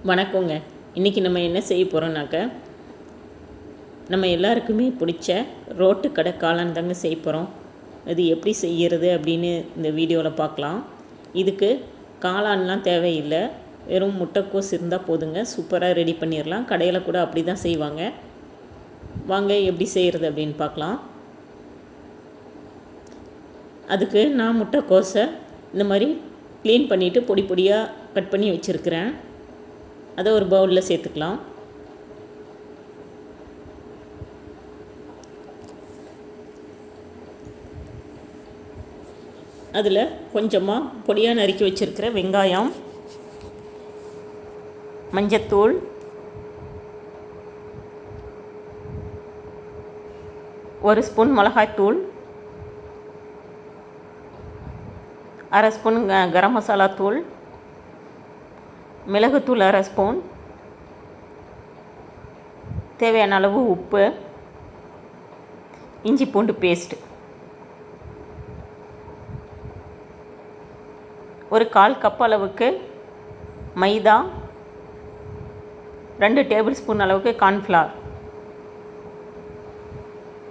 வணக்கங்க. இன்றைக்கி நம்ம என்ன செய்ய போகிறோம்னாக்க, நம்ம எல்லாருக்குமே பிடிச்ச ரோட்டு கடை காளான் தாங்க செய்ய போகிறோம். அது எப்படி செய்கிறது அப்படின்னு இந்த வீடியோவில் பார்க்கலாம். இதுக்கு காளான்லாம் தேவையில்லை, வெறும் முட்டைக்கோஸ் இருந்தால் போதுங்க, சூப்பராக ரெடி பண்ணிடலாம். கடையில் கூட அப்படி தான் செய்வாங்க. வாங்க எப்படி செய்கிறது அப்படின்னு பார்க்கலாம். அதுக்கு நான் முட்டைக்கோஸை இந்த மாதிரி க்ளீன் பண்ணிவிட்டு பொடி பொடியாக கட் பண்ணி வச்சுருக்கிறேன். அதை ஒரு பவுலில் சேர்த்துக்கலாம். அதில் கொஞ்சமாக பொடியாக நறுக்கி வச்சுருக்கிற வெங்காயம், மஞ்சத்தூள், ஒரு ஸ்பூன் மிளகாய்த்தூள், அரை ஸ்பூன் கரம் மசாலா தூள், மிளகுத்தூள் அரை ஸ்பூன், தேவையான அளவு உப்பு, இஞ்சி பூண்டு பேஸ்ட், ஒரு 1/4 கப் அளவுக்கு மைதா, 2 டேபிள் ஸ்பூன் அளவுக்கு கார்ன்ஃப்ளவர்.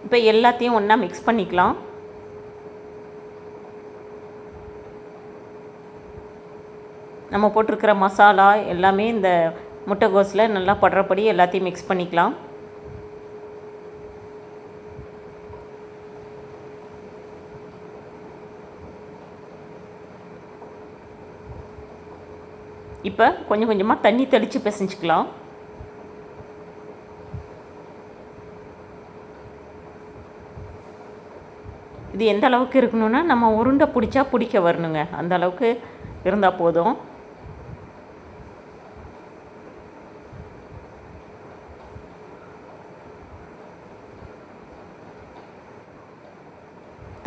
இப்போ எல்லாத்தையும் ஒன்றா மிக்ஸ் பண்ணிக்கலாம். நம்ம போட்டிருக்கிற மசாலா எல்லாமே இந்த முட்டைகோஸில் நல்லா படுறபடி எல்லாத்தையும் மிக்ஸ் பண்ணிக்கலாம். இப்போ கொஞ்சம் கொஞ்சமாக தண்ணி தெளித்து பிசைஞ்சிக்கலாம். இது எந்த அளவுக்கு இருக்கணும்னா, நம்ம உருண்டை பிடிச்சா பிடிக்க வரணுங்க, அந்த அளவுக்கு இருந்தால் போதும்.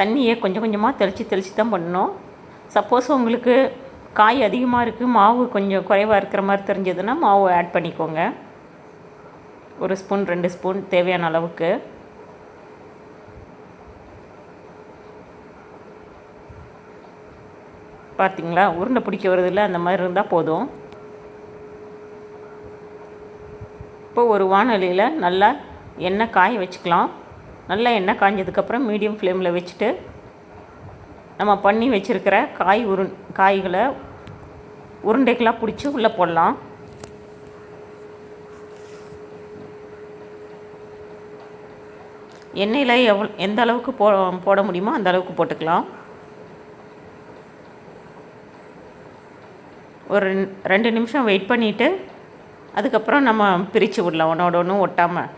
தண்ணியை கொஞ்சம் கொஞ்சமாக தெளித்து தான் பண்ணணும். சப்போஸ் உங்களுக்கு காய் அதிகமாக இருக்குது, மாவு கொஞ்சம் குறைவாக இருக்கிற மாதிரி தெரிஞ்சதுன்னா மாவு ஆட் பண்ணிக்கோங்க. 1 ஸ்பூன் 2 ஸ்பூன் தேவையான அளவுக்கு. பார்த்திங்களா, உருண்டை பிடிக்க வருதில்ல, அந்த மாதிரி இருந்தால் போதும். இப்போ ஒரு வாணலியில் நல்லா எண்ணெய் காய வச்சுக்கலாம். நல்லா எண்ணெய் காய்ஞ்சதுக்கப்புறம் மீடியம் ஃப்ளேமில் வச்சுட்டு நம்ம பண்ணி வச்சுருக்கிற காய்களை உருண்டைகளாக பிடிச்சி உள்ளே போடலாம். எண்ணெயில் எந்த அளவுக்கு போட முடியுமோ அந்த அளவுக்கு போட்டுக்கலாம். ஒரு 2 நிமிஷம் வெயிட் பண்ணிவிட்டு அதுக்கப்புறம் நம்ம பிரித்து விடலாம், ஒன்றோட ஒன்றும் ஒட்டாமல்.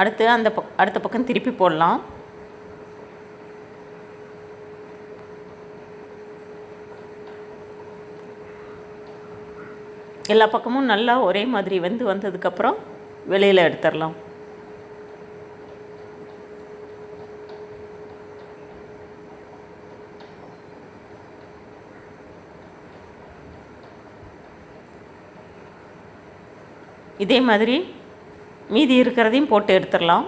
அடுத்து அடுத்த பக்கம் திருப்பி போடலாம். எல்லா பக்கமும் நல்லா ஒரே மாதிரி வந்ததுக்கப்புறம் வெளியில் எடுத்துடலாம். இதே மாதிரி மீதி இருக்கிறதையும் போட்டு எடுத்துடலாம்.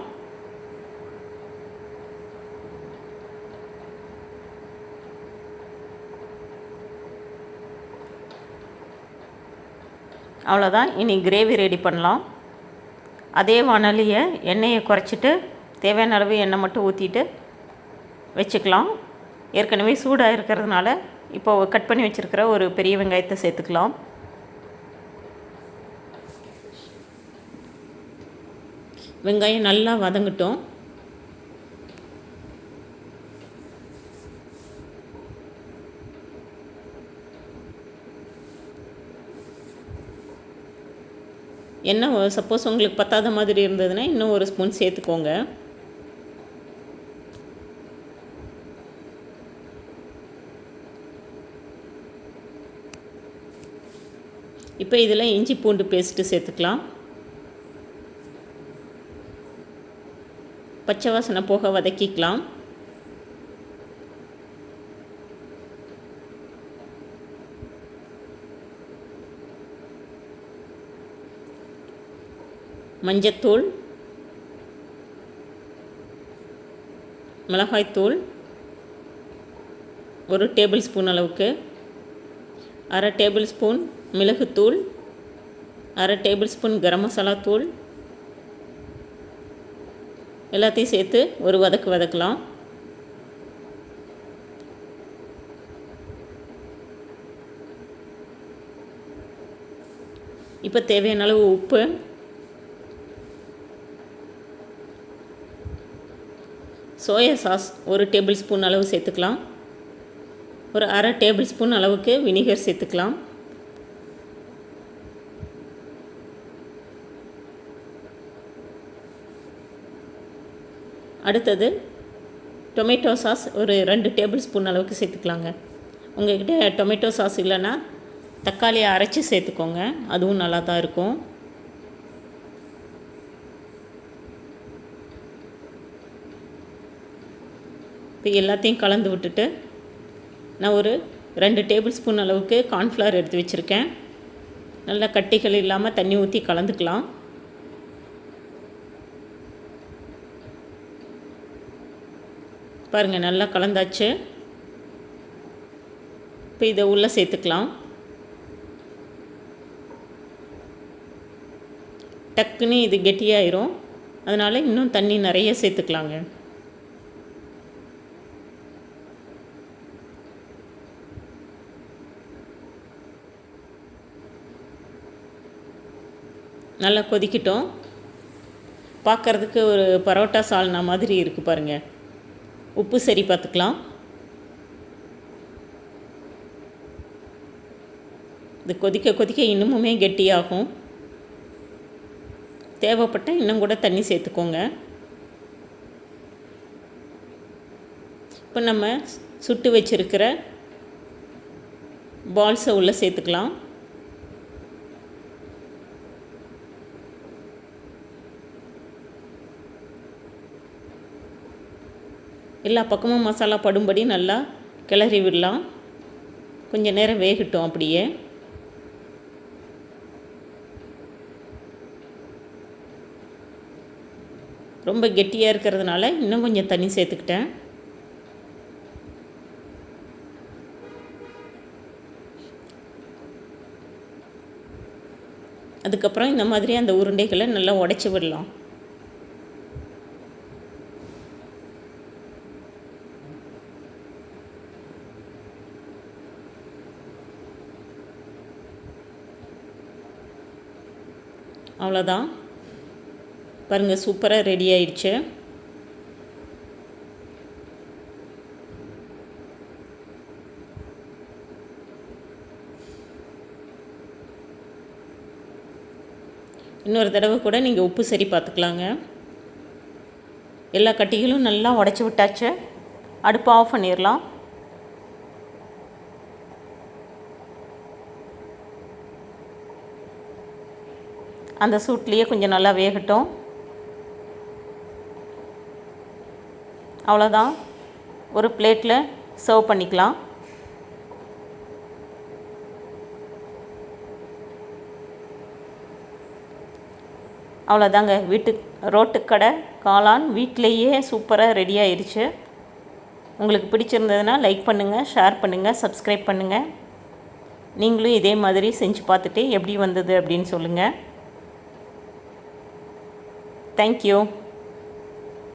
அவ்வளோதான். இனி கிரேவி ரெடி பண்ணலாம். அதே வாணலியை எண்ணெயை குறைச்சிட்டு தேவையான அளவு எண்ணெய் மட்டும் ஊற்றிட்டு வச்சுக்கலாம். ஏற்கனவே சூடாக இருக்கிறதுனால இப்போ கட் பண்ணி வச்சுருக்கிற ஒரு பெரிய வெங்காயத்தை சேர்த்துக்கலாம். வெங்காயம் நல்லா வதங்கட்டும். எண்ணெய் சப்போஸ் உங்களுக்கு பத்தாத மாதிரி இருந்ததுன்னா இன்னும் 1 ஸ்பூன் சேர்த்துக்கோங்க. இப்போ இதில் இஞ்சி பூண்டு பேஸ்ட்டு சேர்த்துக்கலாம். பச்சை வாசனை போக வதக்கிக்கலாம். மஞ்சத்தூள், மிளகாய்த்தூள், 1 டேபிள் ஸ்பூன் அளவுக்கு, 1/2 டேபிள் ஸ்பூன் மிளகுத்தூள், 1/2 டேபிள் ஸ்பூன் கரம் மசாலா தூள் எல்லாத்தையும் சேர்த்து ஒரு வதக்கலாம். இப்போ தேவையான அளவு உப்பு, சோயா சாஸ் 1 டேபிள் ஸ்பூன் அளவு சேர்த்துக்கலாம். ஒரு 1/2 டேபிள் ஸ்பூன் அளவுக்கு வினிகர் சேர்த்துக்கலாம். அடுத்தது டொமேட்டோ சாஸ் ஒரு 2 டேபிள் ஸ்பூன் அளவுக்கு சேர்த்துக்கலாங்க. உங்கள்கிட்ட டொமேட்டோ சாஸ் இல்லைன்னா தக்காளியை அரைச்சி சேர்த்துக்கோங்க, அதுவும் நல்லா தான் இருக்கும். இப்போ எல்லாத்தையும் கலந்து விட்டுட்டு நான் ஒரு 2 டேபிள் ஸ்பூன் அளவுக்கு கார்ன்ஃப்ளவர் எடுத்து வச்சுருக்கேன். நல்லா கட்டிகள் இல்லாமல் தண்ணி ஊற்றி கலந்துக்கலாம். பாருங்கள், நல்லா கலந்தாச்சு. இப்போ இதை உள்ளே சேர்த்துக்கலாம். டக்குன்னு இது கெட்டியாயிரும், அதனால் இன்னும் தண்ணி நிறைய சேர்த்துக்கலாங்க. நல்லா கொதிக்கட்டும். பார்க்குறதுக்கு ஒரு பரோட்டா சால்னா மாதிரி இருக்குது பாருங்கள். உப்பு சரி பார்த்துக்கலாம். இது கொதிக்க கொதிக்க இன்னுமுமே கெட்டியாகும். தேவைப்பட்டால் இன்னும் கூட தண்ணி சேர்த்துக்கோங்க. இப்போ நம்ம சுட்டு வச்சுருக்கிற பால்ஸை உள்ளே சேர்த்துக்கலாம். எல்லா பக்கமும் மசாலா படும்படி நல்லா கிளறி விடலாம். கொஞ்சம் நேரம் வேகட்டும். அப்படியே ரொம்ப கெட்டியாக இருக்கிறதுனால இன்னும் கொஞ்சம் தண்ணி சேர்த்துக்கிட்டேன். அதுக்கப்புறம் இந்த மாதிரி அந்த உருண்டைகளை நல்லா உடைச்சி விடலாம். அவ்வளோதான். பாருங்கள், சூப்பராக ரெடி ஆயிடுச்சு. இன்னொரு தடவை கூட நீங்கள் உப்பு சரி பார்த்துக்கலாங்க. எல்லா கட்டிகளும் நல்லா உடைச்சி விட்டாச்சு. அடுப்பை ஆஃப் பண்ணிடலாம். அந்த சூட்லேயே கொஞ்சம் நல்லா வேகட்டும். அவ்வளோதான். ஒரு பிளேட்டில் சர்வ் பண்ணிக்கலாம். அவ்வளோதாங்க, ரோட்டுக்கடை காளான் வீட்டிலையே சூப்பராக ரெடி ஆயிடுச்சு. உங்களுக்கு பிடிச்சிருந்ததுன்னா லைக் பண்ணுங்கள், ஷேர் பண்ணுங்கள், சப்ஸ்கிரைப் பண்ணுங்கள். நீங்களும் இதே மாதிரி செஞ்சு பார்த்துட்டு எப்படி வந்தது அப்படின்னு சொல்லுங்கள். தேங்க்யூ.